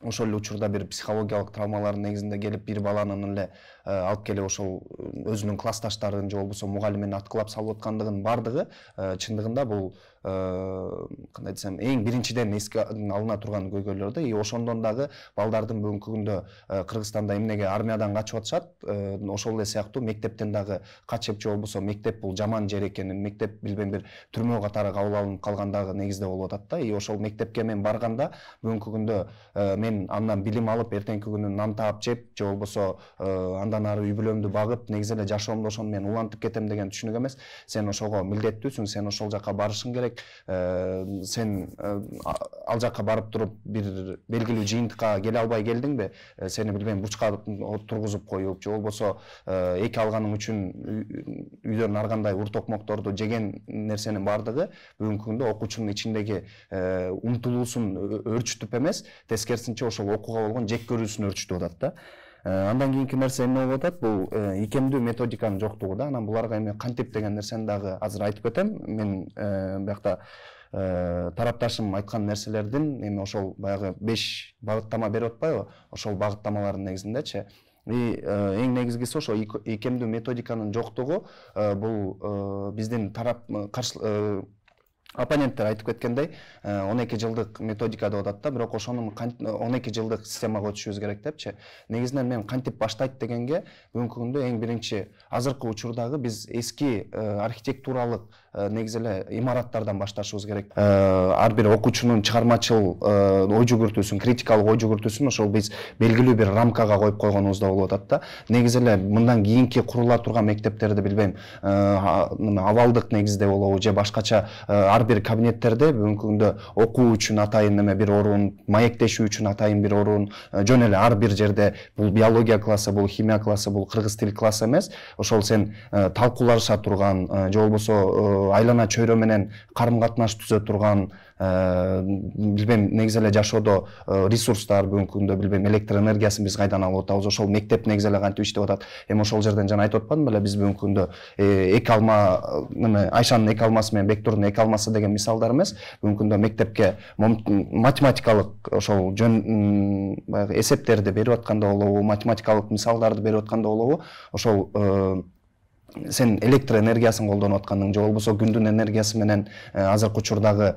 ошол эле учурда бир психологиялык травмалардын негизинде келип бир баланын эле алып келип ошол өзүнүн классташтарын же болбосо мугалимин аткылап салып аткандыгынын бардыгы чындыгында бул кандай десем эң биринчиден эске алына турган көйгөйлөр да. Ошондон дагы балдардын бүгүнкү күндө Кыргызстанда эмнеге армиядан качып атышат, ошол эле сыяктуу мектептен дагы качып же болбосо мектеп бул жаман жер экенин, мектеп билбейм бир түрмө катары кабыл алынып калгандагы негизде болуп атат да. Ошол мектепке мен барганда бүгүнкү күндө мен андан билим алып эртеңки күнү нан таап жеп же болбосо андан ары үй бүлөмдү багып негизи эле жашоомдо ошону мен улантып кетем деген түшүнүк эмес. Сен ошого милдеттүүсүң, сен ошол жака барышың керек, сен ал жакка барып туруп бир белгилүү жыйынтыкка келе албай келдиңби, сени билбейм бурчка тургузуп коюп же болбосо эки алганың үчүн үйдөн ар кандай ур токмокторду жеген нерсенин баардыгы бүгүнкү күндө окуучунун ичиндеги умтулуусун өөрчүтүп эмес, тескерисинче ошол окууга болгон жек көрүүсүн өөрчүтүп атат да. Андан кийинки нерсе эмне болуп атат? Бул ийкемдүү методиканын жоктугу да. Анан буларга эми кантип деген нерсени дагы азыр айтып кетем. Мен биякта тарапташым айткан нерселердин эми ошол баягы 5 багыттама берип атпайбы? Ошол багыттамалардын негизиндечи. Эң негизгиси ошо ийкемдүү методиканын жоктугу, бул биздин тарап оппоненттер айтып кеткендей 12 жылдык методика деп атат да, бирок ошонун 12 жылдык системага өтүшүбүз керек депчи. Негизинен мен кантип баштайт дегенге, бүгүнкү күндө эң биринчи азыркы учурдагы биз эски архитектуралык негизи эле имараттардан башташыбыз керек. Ар бир окуучунун чыгармачыл ой жүгүртүүсүн, критикалык ой жүгүртүүсүн ошол биз белгилүү бир рамкага коюп койгонубузда болуп атат да. Негизи эле мындан кийинки курула турган мектептерди билбейм, абалдык негизде болобу же башкача ар бир кабинеттерде бүгүнкү күндө окуу үчүн атайын эме бир орун, маектешүү үчүн атайын бир орун, жөн эле ар бир жерде бул биология классы, бул химия классы, бул кыргыз тил классы эмес, ошол сен талкуулаша турган же болбосо айлана чөйрө менен карым катнаш түзө турган, билбейм, негизи эле жашоодо ресурстар, бүгүнкү күндө билбейм электр энергиясын биз кайдан алып атабыз, ошол мектеп негизи эле кантип иштеп атат. Эми ошол жерден жана айтып атпадым беле, биз бүгүнкү күндө эки алма, Айшанын эки алмасы менен Бектурдун эки алмасы деген мисалдар эмес, бүгүнкү күндө мектепке математикалык ошол жөн баягы эсептерди берип атканда болобу, математикалык мисалдарды берип атканда болобу, ошол сен электр энергиясын колдонуп аткандың же болбосо күндүн энергиясы менен азыркы учурдагы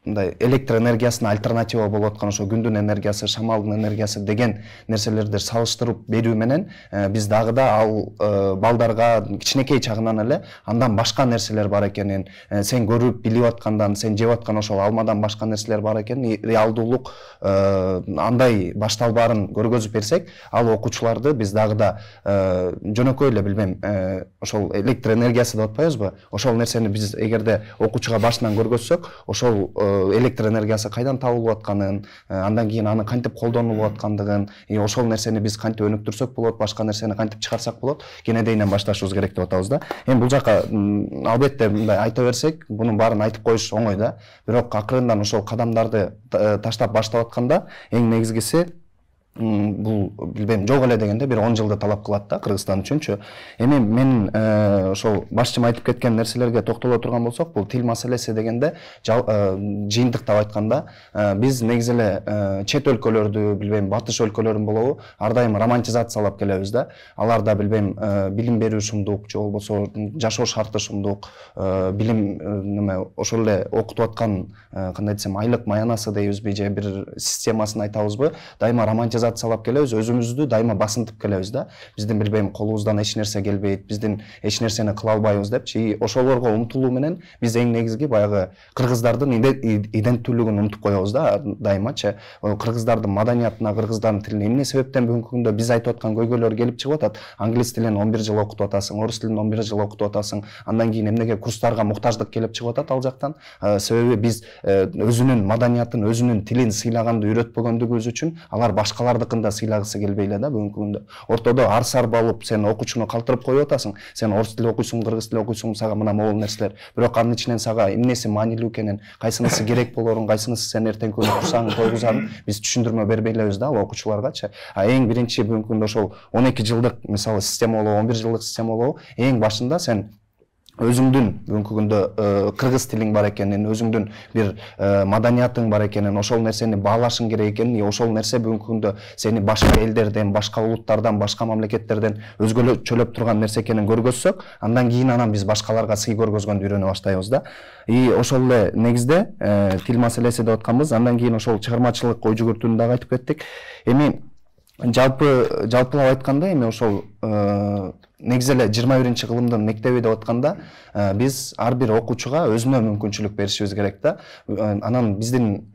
мындай электр энергиясына альтернатива болуп аткан ошо күндүн энергиясы, шамалдын энергиясы деген нерселерди салыштырып берүү менен биз дагы да ал балдарга кичинекей чагынан эле андан башка нерселер бар экенин, сен көрүп билип аткандан, сен жеп аткан ошол алмадан башка нерселер бар экенин, реалдуулук андай башталбаарын көргөзүп берсек, ал окуучуларды биз дагы да жөнөкөй эле билбейм, ошол электр энергиясы деп атпайбызбы? Ошол нерсени биз эгерде окуучуга башынан көргөзсөк, ошол электр энергиясы кайдан табылып атканын, андан кийин аны кантип колдонулуп аткандыгын, ошол нерсени биз кантип өнүктүрсөк болот, башка нерсени кантип чыгарсак болот, кенедейинен башташыбыз керек деп атабыз да. Эми бул жака албетте мындай айта берсек, бунун баарын айтып коюш оңой да, бирок акырындан ошол кадамдарды таштап баштап атканда эң негизгиси бул билбейм жок эле дегенде бир 10 жылды талап кылат да Кыргызстан үчүнчү. Эми мен ошол башчым айтып кеткен нерселерге токтоло турган болсок, бул тил маселеси дегенде жыйынтыктап айтканда биз негизи эле чет өлкөлөрдү, билбейм батыш өлкөлөрүн болобу, ар дайым романтизациялап келебиз да. Аларда билбейм билим берүү сумдук же болбосо жашоо шарты сумдук, билим неме ошол эле окутуп аткан кандай десем айлык маянасы дейбизби же бир системасын айтабызбы, дайыма романтизациялап келебиз, өзүбүздү дайыма басынтып келебиз да. Биздин билбейм колубуздан эч нерсе келбейт, биздин эч нерсени кыла албайбыз депчи. Ошолорго умтулуу менен биз эң негизги баягы кыргыздардын иденттүүлүгүн унутуп коебуз да дайымачы. Кыргыздардын маданиятына, кыргыздардын тилине эмне себептен бүгүнкү күндө биз айтып аткан көйгөйлөр келип чыгып атат. Англис тилин 11 жыл окутуп атасың, орус тилин 11 жыл окутуп атасың. Андан кийин эмнеге курстарга муктаждык келип чыгып атат ал жактан? Себеби биз өзүнүн маданиятын, өзүнүн тилин сыйлаганды үйрөтпөгөндүгүбүз үчүн алар башкалардыкын да сыйлагысы келбей эле да бүгүнкү күндө. Ортодо арсар алып сен окуучуну калтырып коюп атасың. Сен орус тили окуйсуң, кыргыз тили окуйсуң, сага мына могул нерселер. Бирок анын ичинен сага эмнеси маанилүү экенин, кайсынысы керек болорун, кайсынысы сен эртең күнү турсаң койгузарын биз түшүндүрмө бербей элебиз да ал окуучуларгачы. Эң биринчи бүгүнкү күндө ошол 12 жылдык мисалы система болобу, 11 жылдык система болобу, эң башында сен өзүңдүн бүгүнкү күндө кыргыз тилиң бар экенин, өзүңдүн бир маданиятың бар экенин, ошол нерсени баалашың керек экенин, ошол нерсе бүгүнкү күндө сени башка элдерден, башка улуттардан, башка мамлекеттерден өзгөчөлөп турган нерсе экенин көргөзсөк, андан кийин біз башкаларга сый көргөзгөндү үйрөнө баштайбыз да. Ошол эле негизде тил маселеси деп атканбыз, андан кийин ошол чыгармачылык ой жүгүртүүнү дагы айтып кеттик. Эми жалпылап айтканда эми ошол негизи эле 21-кылымдын мектеби деп атканда биз ар бир окуучуга өзүнө мүмкүнчүлүк беришибиз керек да. Анан биздин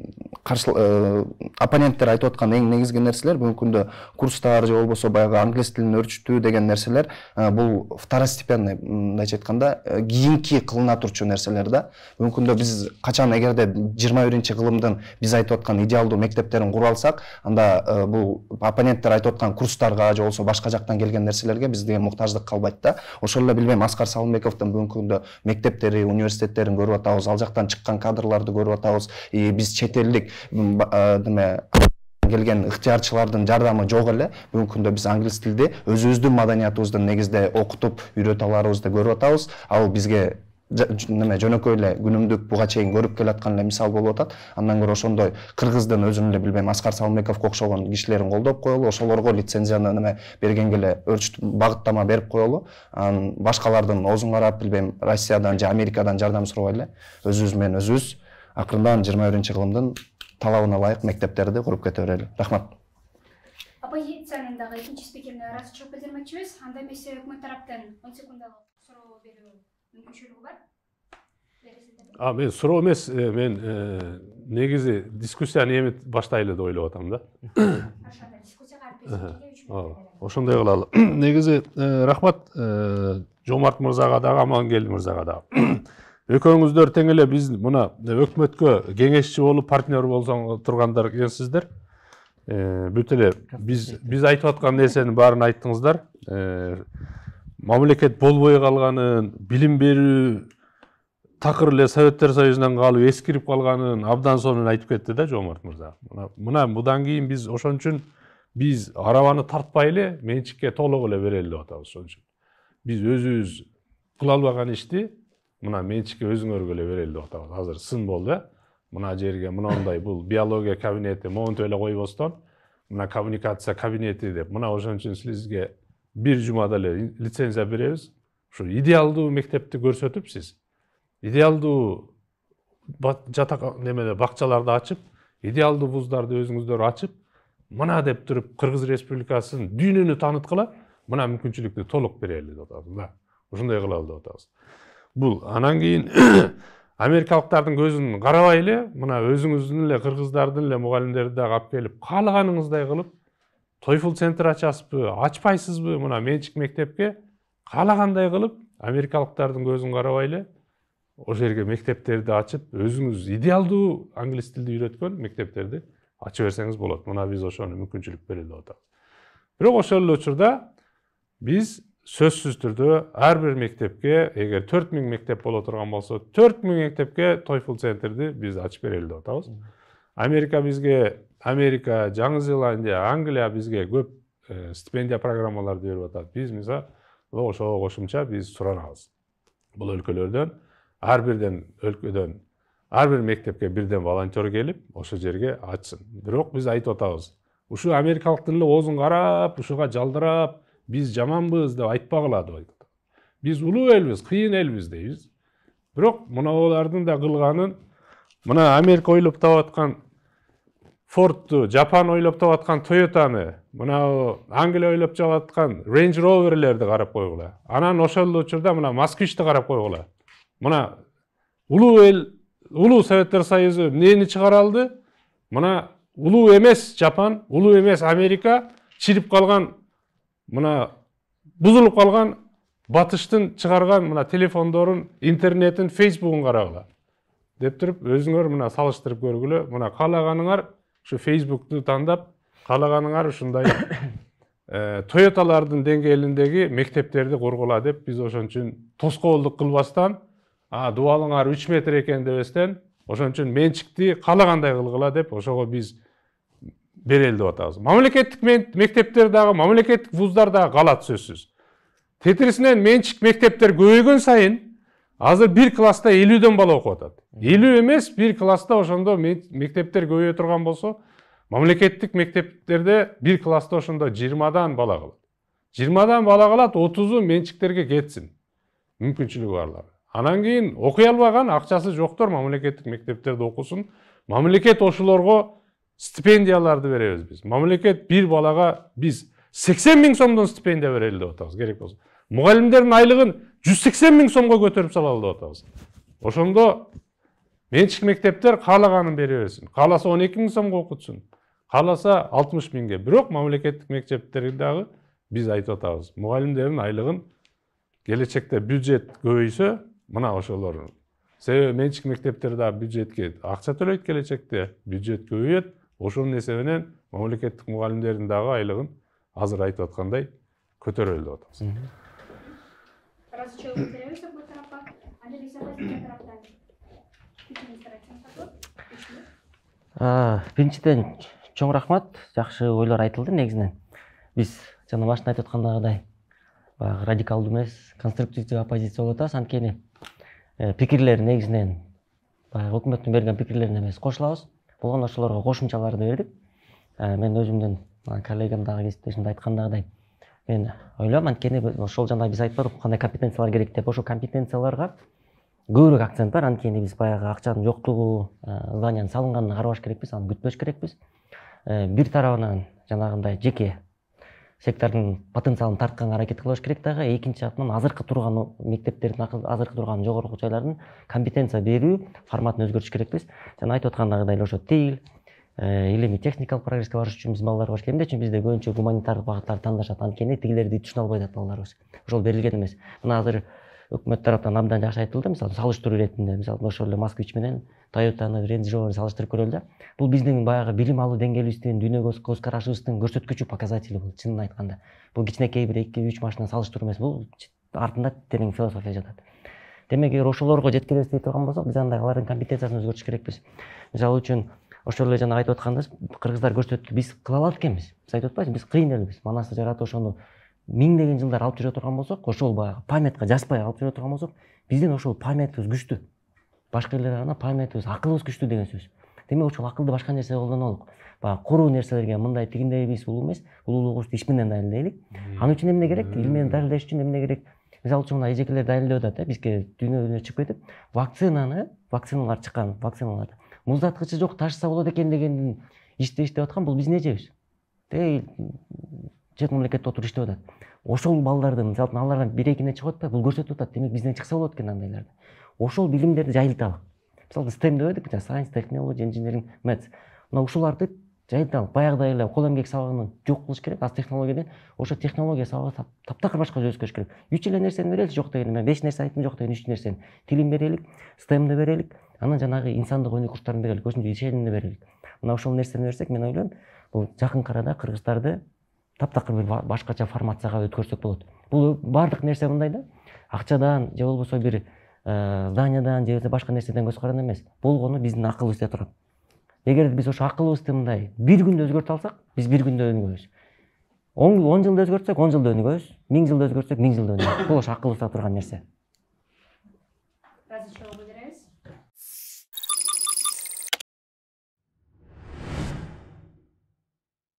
оппоненттер айтып аткан эң негизги нерселер бүгүнкү күндө курстар же болбосо баягы англис тилин өөрчүтүү деген нерселер бул второстепенный, мындайча айтканда кийинки кылына турчу нерселер да. Бүгүнкү күндө биз качан эгерде 21-кылымдын биз айтып аткан идеалдуу мектептерин кура алсак, анда бул оппоненттер айтып аткан курстарга же болбосо башка жактан келген нерселерге бизде муктаждык калбайт да. Ошол эле билбейм, Аскар Салымбековдун бүгүнкү күндө мектептери, университеттерин көрүп атабыз, ал жактан чыккан кадрларды көрүп атабыз. Биз чет элдик келген ыктыярчылардын жардамы жок эле. Бүгүнкү күндө биз англис тилди өзүбүздүн маданиятыбыздын негизде окутуп үйрөтө аларыбызды көрүп атабыз. Ал бизге жөнөкөй эле күнүмдүк буга чейин көрүп келаткан эле мисал болуп атат. Андан көрө ошондой кыргыздын өзүнүн эле билбейм Аскар Салымбековго окшогон кишилерин колдоп коелу, ошолорго лицензияны бергенге эле өөрчүтүп багыттама берип коелу. Башкалардын оозун карап билбейм Россиядан же Америкадан жардам сурабай эле өзүбүз менен өзүбүз акырындан 21-кылымдын талабына ылайык мектептерди куруп кете берели. Рахмат. Оппозициянын дагы экинчи спикерине ыраазычылык билдирмекчибиз. Анда эмесе өкмөт тараптан 10 секундалык суроо берүү мүмкүнчүлүгү бар. Мен суроо эмес, мен негизи дискуссияны эми баштайлы деп ойлоп атам да. Ошондой кылалы. Негизи рахмат Жомарт мырзага дагы, Амангелди мырзага дагы. Экөөңүздөр тең эле биз мына өкмөткө кеңешчи болуп партнер болсоң тургандар экенсиздер. Бүт эле биз айтып аткан нерсенин баарын айттыңыздар. Мамлекет болбой калганын, билим берүү такыр эле Советтер Союзунан калып эскирип калганын абдан сонун айтып кетти да Жомарт мырза. Мына мындан кийин биз ошон үчүн биз арабаны тартпай эле менчикке толук эле берели деп атабыз. Ошон үчүн биз өзүбүз кыла албаган ишти мына менчикке өзүңөргө эле берели деп атабыз. Азыр сын болду, мына жерге мындай бул биология кабинети монтип эле койбостон мына коммуникация кабинети деп мына ошон үчүн сизге бир жумада эле лицензия беребиз. Ушу идеалдуу мектепти көрсөтүп сиз идеалдуу жатак немеде бакчаларды ачып, идеалдуу вуздарды өзүңүздөр ачып, мына деп туруп Кыргыз Республикасын дүйнөнү тааныткыла, мына мүмкүнчүлүктү толук берели деп атабыз да. Ошондой кылалы деп атабыз. Бул анан кийин америкалыктардын көзүн карабай эле, мына өзүңүздүн эле кыргыздардын эле мугалимдерди дагы алып келип, каалаганыңыздай кылып, TOEFL центр ачасызбы, ачпайсызбы, мына менчик мектепке каалагандай кылып, америкалыктардын көзүн карабай эле ошол жерге мектептерди ачып, өзүңүз идеалдуу англис тилди үйрөткөн мектептерди ачып берсеңиз болот. Мына биз ошону мүмкүнчүлүк берели деп атабыз. Бирок ошол эле учурда биз сөзсүз түрдө ар бир мектепке, эгер 4000 мектеп боло турган болсо, 4000 мектепке TOEFL центрди биз ачып берели деп атабыз. Америка бизге, Жаңы Зеландия, Англия бизге көп стипендия программаларды берип атат. Биз мисалы ошого кошумча биз суранабыз. Бул өлкөлөрдөн ар бир мектепке бирден волонтер келип, ошол жерге ачсын. Бирок биз айтып атабыз. Ушу америкалыктын эле оозун карап, ушуга жалдырап, биз жаманбыз деп айтпагыла деп айтат. Биз улуу элбиз, кыйын элбиз дейбиз. Бирок мына олардын да кылганын, мына Америка ойлоп табаткан Ford'ду, Жапан ойлоп табаткан Toyota'ны, мына Англия ойлоп табаткан Range Rover'лерди карап койгула. Анан ошол учурда мына Москвичти карап койгула. Мына улуу эл, улуу Советтер Союзу эмнени чыгара алды? Мына улуу эмес Жапан, улуу эмес Америка чирип калган, мына бузулуп калган батыштын чыгарган мына телефондорун, интернетин, Facebook'ун карагыла. Деп туруп өзүңөр мына салыштырып көргүлө. Мына каалаганыңар ушу Facebook'ту тандап, каалаганыңар ушундай Toyota'лардын деңгээлиндеги мектептерди кургула деп биз ошон үчүн тоскоолдук кылбастан, дубалыңар 3 метр экен дебестен, ошон үчүн менчикти каалагандай кылгыла деп ошого биз берели деп атабыз. Мамлекеттик мектептер дагы, мамлекеттик вуздар дагы калат сөзсүз. Тетирисинен менчик мектептер көбөйгөн сайын, азыр бир класста 50дөн бала окуп атат. 50 эмес, бир класста ошондо мектептер көбөйө турган болсо, мамлекеттик мектептерде бир класста ошондо 20дан бала калат. 20дан бала калат, 30'у менчиктерге кетсин. Мүмкүнчүлүгү барлар. Анан кийин окуй албаган, акчасы жоктор мамлекеттик мектептерде окусун. Мамлекет ошолорго стипендияларды беребиз биз. Мамлекет бир балага биз 80 000 сомдон стипендия берели деп атабыз керек болсо. Мугалимдердин айлыгын 180 000 сомго көтөрүп салалы деп атабыз. Ошондо менчик мектептер каалаганын бере берсин. Кааласа 12 000 сомго окутсун. Кааласа 60 000ге. Бирок мамлекеттик мектептерге дагы биз айтып атабыз. Мугалимдердин айлыгын келечекте бюджет көбөйсө, мына ошолор. Себеби менчик мектептер да бюджетке акча төлөйт келечекте, бюджет көбөйөт. Ошонун эсебинен мамлекеттик мугалимдердин дагы айлыгын азыр айтып аткандай көтөрөлү деп атабыз. Разычылык беребиз бул тарапка. Анелиза Вазирова тараптан. Биринчиден чоң рахмат, жакшы ойлор айтылды негизинен. Биз жана башында айтып аткандагыдай баягы радикалдуу эмес, конструктивдүү оппозиция болуп атабыз. Анткени пикирлер негизинен баягы өкмөттүн берген пикирлерине эмес кошулабыз. Болгондо ошолорго кошумчаларды бердик. Мен өзүмдүн коллегам дагы кесиптешимде айткандагыдай мен ойлойм, анткени ошол жана биз айтпадык кандай компетенциялар керек деп. Ошол компетенцияларга көбүрөөк акцент бар. Анткени биз баягы акчанын жоктугу, зданиянын салынганын карабаш керекпиз, аны күтпөш керекпиз. Бир тарабынан жанагындай жеке сектордун потенциалын тартканга аракет кылыш керек дагы, экинчи жактан азыркы турган мектептердин, азыркы турган жогорку жайлардын компетенция берүү форматын өзгөртүш керекпиз. Жана айтып аткандагыдай ошо тил, илимий техникалык прогресске барыш үчүн биз балдар баш эмне үчүн бизде көбүнчө гуманитардык багыттарды тандашат, анткени тигилерди түшүнө албай атат балдарыбыз. Ошол берилген эмес. Мына азыр өкмөт тараптан абдан жакшы айтылды, мисалы салыштыруу иретинде, мисалы ошол эле Москвич менен Toyota'ны, Range Rover'ы салыштырып көрөлү да. Бул биздин баягы билим алуу деңгээлибиздин, дүйнөгө көз карашыбыздын көрсөткүчү показатели бул, чынын айтканда. Бул кичинекей бир 2-3 машина салыштыруу эмес, бул артында терең философия жатат. Демек, эгер ошолорго жеткилебиз дей турган болсок, биз андай алардын компетенциясын өзгөртүш керекпиз. Мисалы үчүн ошол эле жана айтып аткандыз, кыргыздар көрсөттү, биз кыла алат экенбиз. Биз айтып атпайбызбы, биз кыйын элбиз. Манасты жаратып ошону миңдеген жылдар алып жүрө турган болсок, ошол баягы памятка жазбай алып жүрө турган болсок, биздин ошол памятыбыз күчтүү. Башка элдер ана памятыбыз, акылыбыз күчтүү деген сөз. Демек, ошол акылды башка нерсе колдонолук. Баягы куруу нерселерге мындай тигиндей биз улуу эмес, улуулугубузду иш менен далилдейлик. Аны үчүн эмне керек? Ил менен далилдеш үчүн эмне керек? Мисалы үчүн мына эжекелер далилдеп атат, бизге дүйнөгө чыгып кетип, вакциналар чыккан, вакциналарды муздаткычы жок ташыса болот экен деген ишти иштеп аткан, бул биздин эжебиз. Чет мамлекетте отуруп иштеп атат. Ошол балдарды, мисалы алардан 1-2 чыгып атпайбы, бул көрсөтүп атат. Демек, бизден чыкса болот экен андайларды. Ошол билимдерди жайылталык. Мисалы STEM деп едик, Science, Technology, Engineering, Maths. Мына ушуларды жайылталык. Баягыдай эле кол эмгек сабагын жок кылыш керек. Az технологиядан ошо технология сабагы таптакыр башка өзгөрүш керек. 3 эле нерсени берели, жок деген эме, 5 нерсе айттым, жок деген 3 нерсени. Тилин берелик, STEMди берелик, анан жанагы инсандык өнүк курстарын берелик, өзүнчө ишенимди берелик. Мына ошол нерсени берсек, мен ойлойм, бул жакын арада кыргыздарды таптакыр бир башкача формацияга өткөрсөк болот. Бул бардык нерсе мындай да, акчадан же болбосо бир зданиядан же башка нерседен көз каранды эмес. Болгону биздин акылыбызда турат. Эгер биз ошо акылыбызды мындай бир күндө өзгөртө алсак, биз бир күндө өнүгөбүз. 10 жылда өзгөртсөк, 10 жылда өнүгөбүз. 1000 жылда өзгөртсөк, 1000 жылда өнүгөбүз. Бул ошо акылыбызда турган нерсе.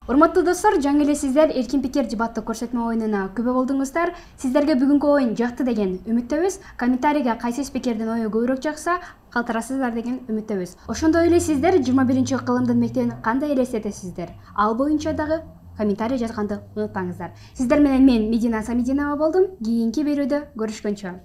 Урматтуу достор, жаңы эле сиздер эркин пикир дебаттык көрсөтмө оюнуна күбө болдуңуздар. Сиздерге бүгүнкү оюн жакты деген үмүттөбүз. Комментарийге кайсы спикердин ою көбүрөөк жакса, калтырасыздар деген үмүттөбүз. Ошондой эле сиздер 21-кылымдын мектебин кандай элестетесиздер? Ал боюнча дагы комментарий жазганды унутпаңыздар. Сиздер менен мен Медина Самидинова болдум. Кийинки берүүдө көрүшкөнчө.